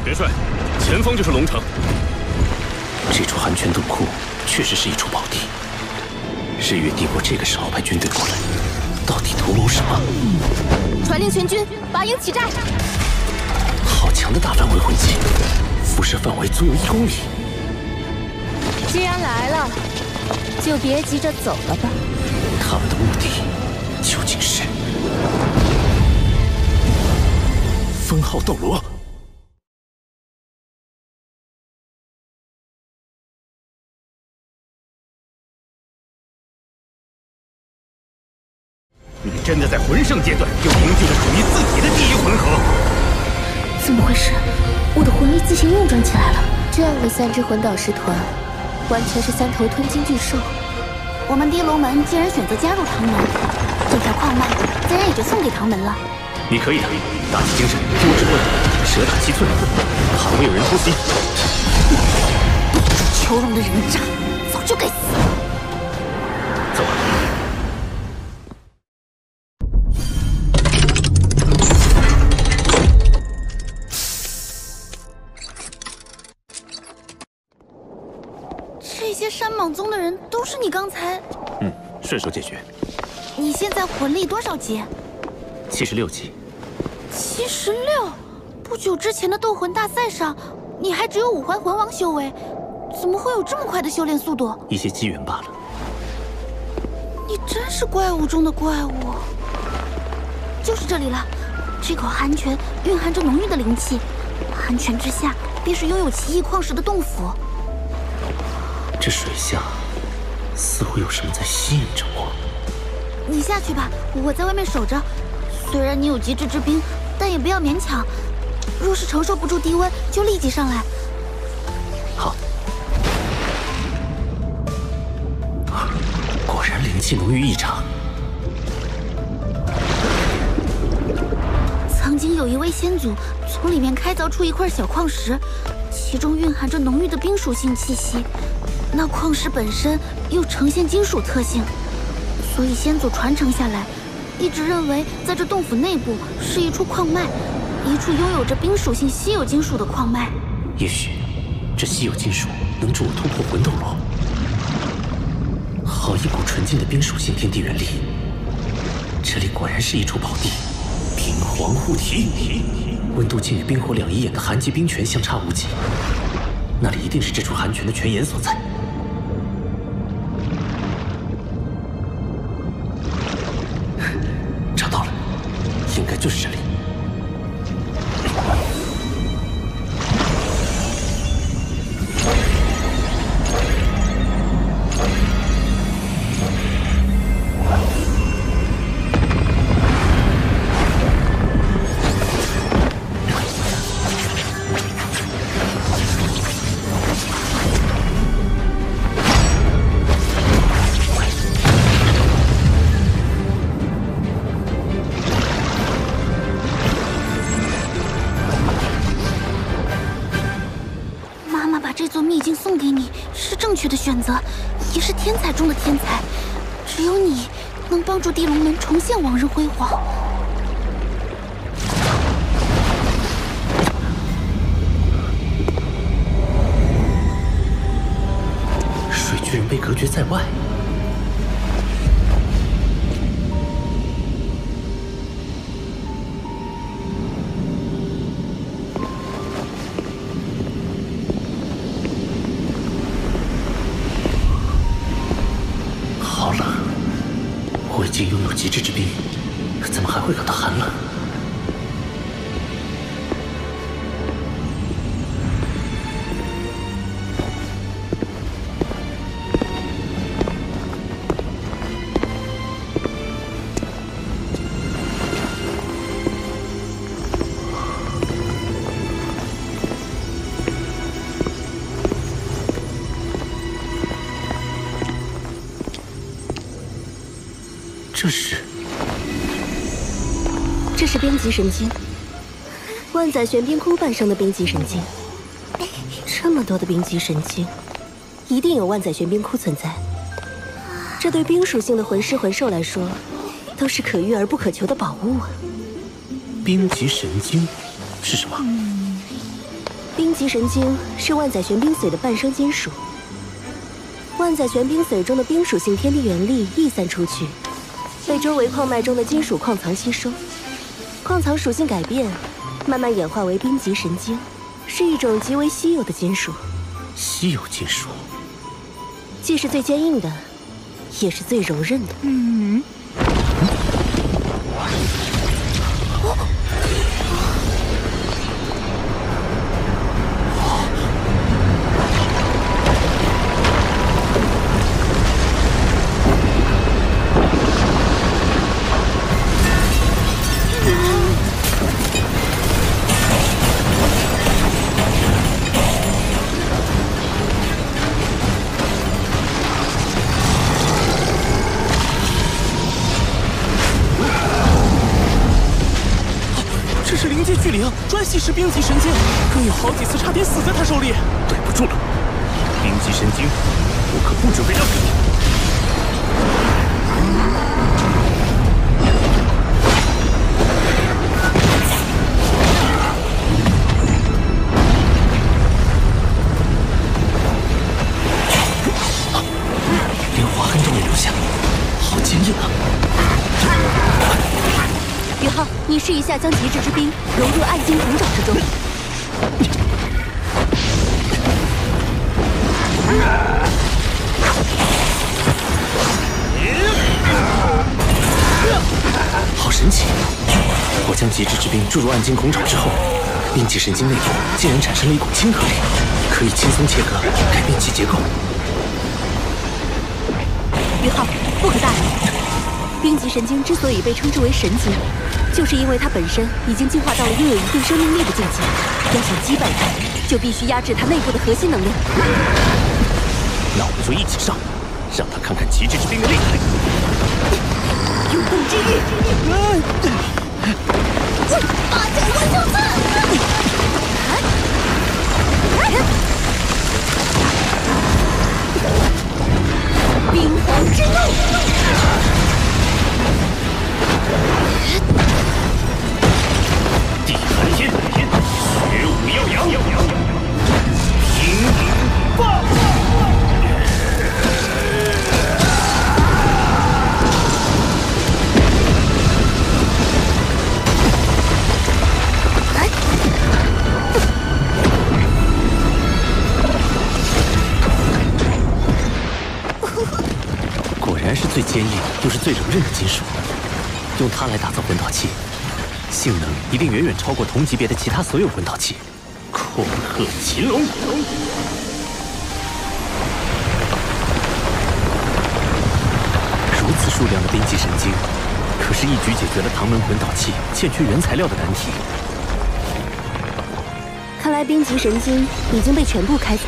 元帅，前方就是龙城。这处寒泉洞窟确实是一处宝地。日月帝国这个时候派军队过来，到底图谋什么？传令全军，拔营起寨！好强的大范围魂技，辐射范围足有1公里。既然来了，就别急着走了吧。他们的目的究竟是？分号斗罗。你真的在魂圣阶段就凝聚了属于自己的第一魂核？怎么回事？我的魂力自行运转起来了。这样的3支魂导师团，完全是3头吞金巨兽。我们地龙门既然选择加入唐门，这条矿脉自然也就送给唐门了。你可以的，打起精神，多指挥，蛇打7寸，好没有人偷袭。求荣的人渣，早就该死。走吧。这些山莽宗的人都是你刚才……顺手解决。你现在魂力多少级？76级。76？不久之前的斗魂大赛上，你还只有5环魂王修为，怎么会有这么快的修炼速度？一些机缘罢了。你真是怪物中的怪物。就是这里了，这口寒泉蕴含着浓郁的灵气，寒泉之下便是拥有奇异矿石的洞府。这水下似乎有什么在吸引着我。你下去吧，我在外面守着。虽然你有极致之冰，但也不要勉强。若是承受不住低温，就立即上来。好。果然灵气浓郁异常。曾经有一位先祖从里面开凿出一块小矿石，其中蕴含着浓郁的冰属性气息。那矿石本身又呈现金属特性，所以先祖传承下来，一直认为在这洞府内部是一处矿脉，一处拥有着冰属性稀有金属的矿脉。也许这稀有金属能助我突破魂斗罗。好一股纯净的冰属性天地元力，这里果然是一处宝地。冰皇护体，温度竟与冰火两仪眼的寒极冰泉相差无几，那里一定是这处寒泉的泉眼所在。找到了，应该就是这里。的选择，也是天才中的天才。只有你能帮助地龙门重现往日辉煌。水居然被隔绝在外。已经拥有极致之冰，怎么还会感到寒冷？这是冰极神经，万载玄冰窟诞生的冰极神经。这么多的冰极神经，一定有万载玄冰窟存在。这对冰属性的魂师魂兽来说，都是可遇而不可求的宝物啊！冰极神经是什么？冰极神经是万载玄冰髓的半生金属。万载玄冰髓中的冰属性天地元力溢散出去，被周围矿脉中的金属矿藏吸收。矿藏属性改变，慢慢演化为冰极神经，是一种极为稀有的金属。稀有金属，既是最坚硬的，也是最柔韧的。专吸食冰极神经，更有好几次差点死在他手里。对不住了，冰极神经，我可不准备让给你。连划痕都没留下，好坚硬啊！宇浩，你试一下将极致之冰融入暗金铜爪之中。好神奇！我将极致之冰注入暗金孔爪之后，冰极神经内部竟然产生了一股亲和力，可以轻松切割，改变其结构。宇浩，不可大意。冰极神经之所以被称之为神经，就是因为它本身已经进化到了拥有一定生命力的境界。要想击败它，就必须压制它内部的核心能量。那我们就一起上，让他看看极致之冰的厉害。永动之域，八角万寿刺，冰皇之怒。地寒天，雪舞耀阳，平顶爆！果然是最坚硬又是最柔韧的金属，用它来打造魂导器。性能一定远远超过同级别的其他所有魂导器。恐吓秦龙，如此数量的冰极神经，可是一举解决了唐门魂导器欠缺原材料的难题。看来冰极神经已经被全部开采。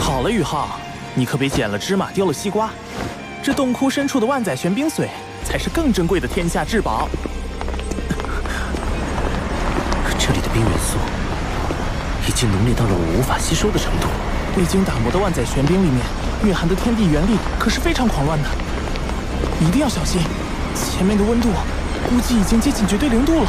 好了，宇浩，你可别捡了芝麻丢了西瓜。这洞窟深处的万载玄冰髓才是更珍贵的天下至宝。这里的冰元素已经浓烈到了我无法吸收的程度。未经打磨的万载玄冰里面蕴含的天地元力可是非常狂乱的，一定要小心。前面的温度估计已经接近绝对0度了。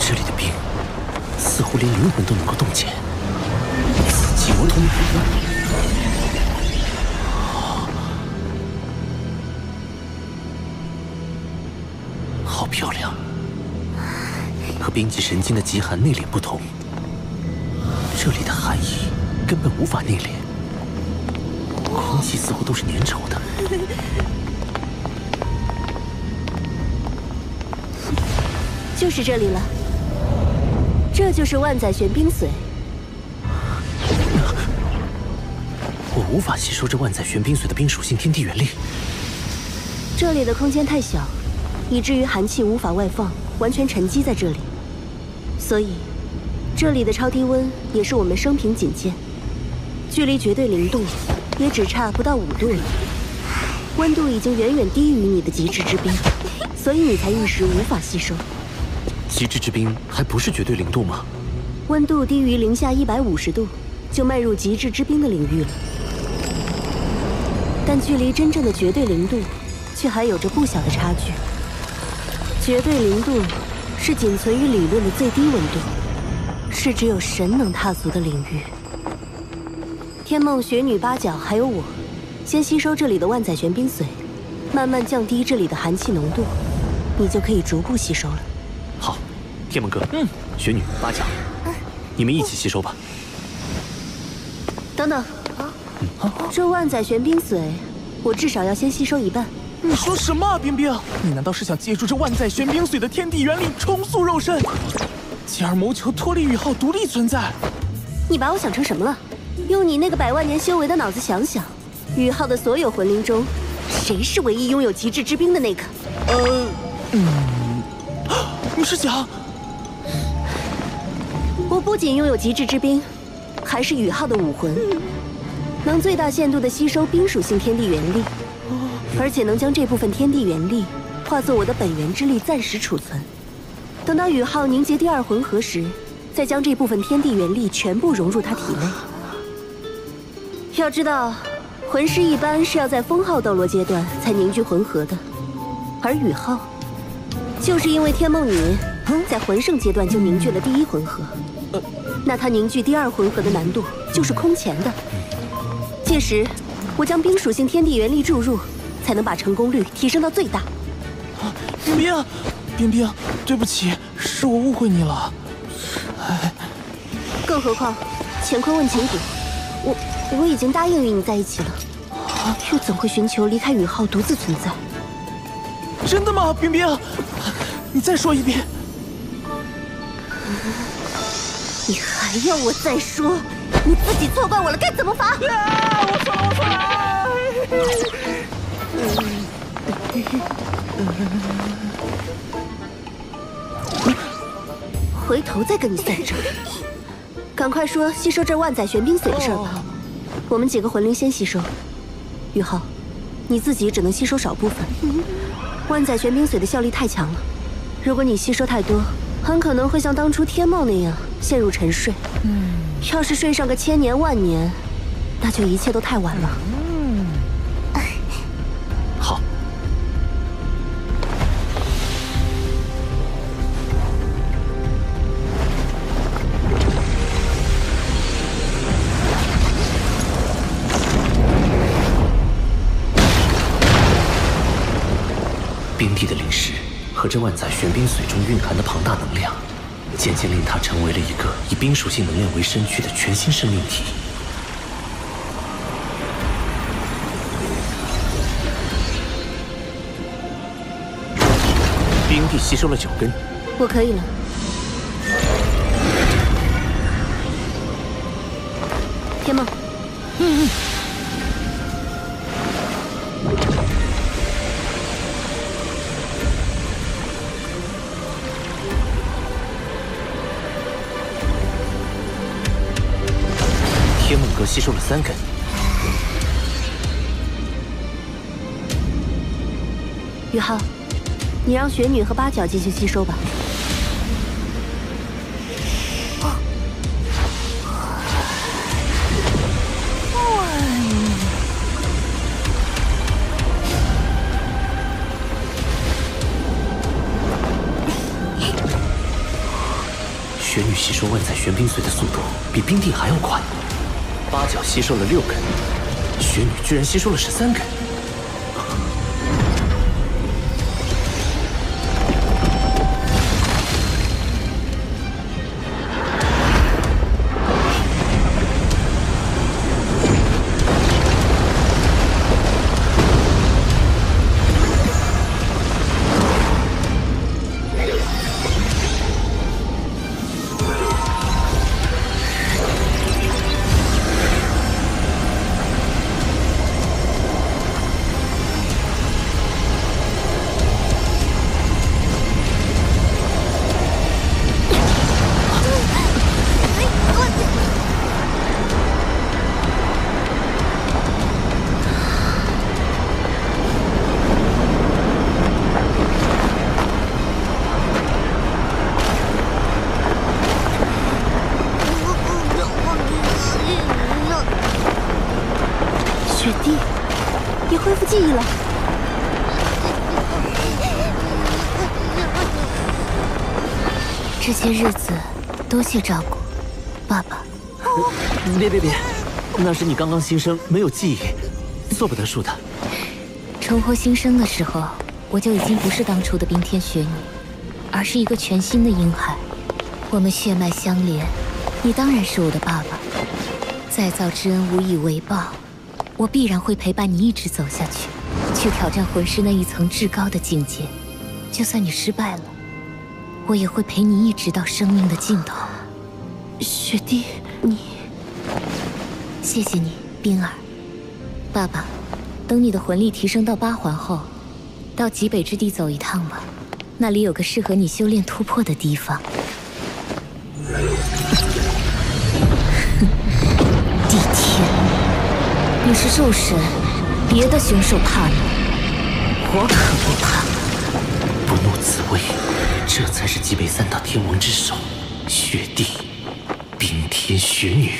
这里的冰似乎连灵魂都能够冻结，紫气魔通。好漂亮，和冰极神经的极寒内敛不同，这里的寒意根本无法内敛，空气似乎都是粘稠的。就是这里了，这就是万载玄冰髓。我无法吸收这万载玄冰髓的冰属性天地元力。这里的空间太小，以至于寒气无法外放，完全沉积在这里。所以，这里的超低温也是我们生平仅见，距离绝对0度也只差不到5度了。温度已经远远低于你的极致之冰，所以你才一时无法吸收。极致之冰还不是绝对0度吗？温度低于零下150度，就迈入极致之冰的领域了。但距离真正的绝对0度，却还有着不小的差距。绝对0度是仅存于理论的最低温度，是只有神能踏足的领域。天梦、雪女、八角还有我，先吸收这里的万载玄冰髓，慢慢降低这里的寒气浓度，你就可以逐步吸收了。好，天梦哥，雪女、八角，你们一起吸收吧。等等，这万载玄冰髓，我至少要先吸收一半。你说什么啊，冰冰？你难道是想借助这万载玄冰髓的天地原力重塑肉身，进而谋求脱离宇浩独立存在？你把我想成什么了？用你那个100万年修为的脑子想想，宇浩的所有魂灵中，谁是唯一拥有极致之冰的那个？你是想……我不仅拥有极致之冰，还是宇浩的武魂，能最大限度地吸收冰属性天地元力，而且能将这部分天地元力化作我的本源之力暂时储存。等到宇浩凝结第2魂核时，再将这部分天地元力全部融入他体内。要知道，魂师一般是要在封号斗罗阶段才凝聚魂核的，而宇浩就是因为天梦女在魂圣阶段就凝聚了第1魂核，那他凝聚第2魂核的难度就是空前的。届时，我将冰属性天地元力注入，才能把成功率提升到最大。冰冰，冰冰，对不起，是我误会你了。更何况，乾坤问情谷，我已经答应与你在一起了，又怎会寻求离开宇浩独自存在？真的吗，冰冰？你再说一遍。你还要我再说？你自己错怪我了，该怎么罚？我错了。回头再跟你算账。赶快说吸收这万载玄冰髓的事儿吧。我们几个魂灵先吸收。宇浩，你自己只能吸收少部分。万载玄冰髓的效力太强了，如果你吸收太多，很可能会像当初天梦那样陷入沉睡。要是睡上个1000年万年，那就一切都太晚了。好。冰帝的灵石和这万载玄冰髓中蕴含的庞大能量，渐渐令它成为了一个以冰属性能量为身躯的全新生命体。冰帝吸收了9根，我可以了。天梦，天梦哥吸收了3根。宇浩，你让雪女和八角继续吸收吧。雪女吸收万载玄冰髓的速度比冰帝还要快，八角吸收了6根，雪女居然吸收了13根。记忆了。这些日子多谢照顾，爸爸。别，那是你刚刚新生，没有记忆，做不得数的。重获新生的时候，我就已经不是当初的冰天雪女，而是一个全新的婴孩。我们血脉相连，你当然是我的爸爸。再造之恩无以为报，我必然会陪伴你一直走下去，去挑战魂师那一层至高的境界。就算你失败了，我也会陪你一直到生命的尽头。雪弟，你……谢谢你，冰儿。爸爸，等你的魂力提升到8环后，到极北之地走一趟吧，那里有个适合你修炼突破的地方。地天，你是兽神，别的凶兽怕你，我可不怕。不怒自威，这才是极北3大天王之首，雪帝，冰天雪女。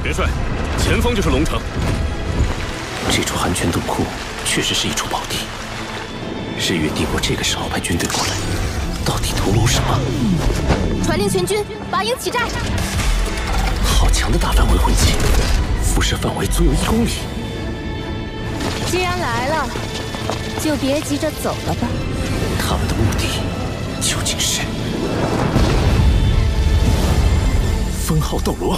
元帅，前方就是龙城。这处寒泉洞窟确实是一处宝地。日月帝国这个时候派军队过来，到底图谋什么？传令全军，拔营起寨！好强的大范围魂技，辐射范围足有1公里。既然来了，就别急着走了吧。他们的目的究竟是？封号斗罗。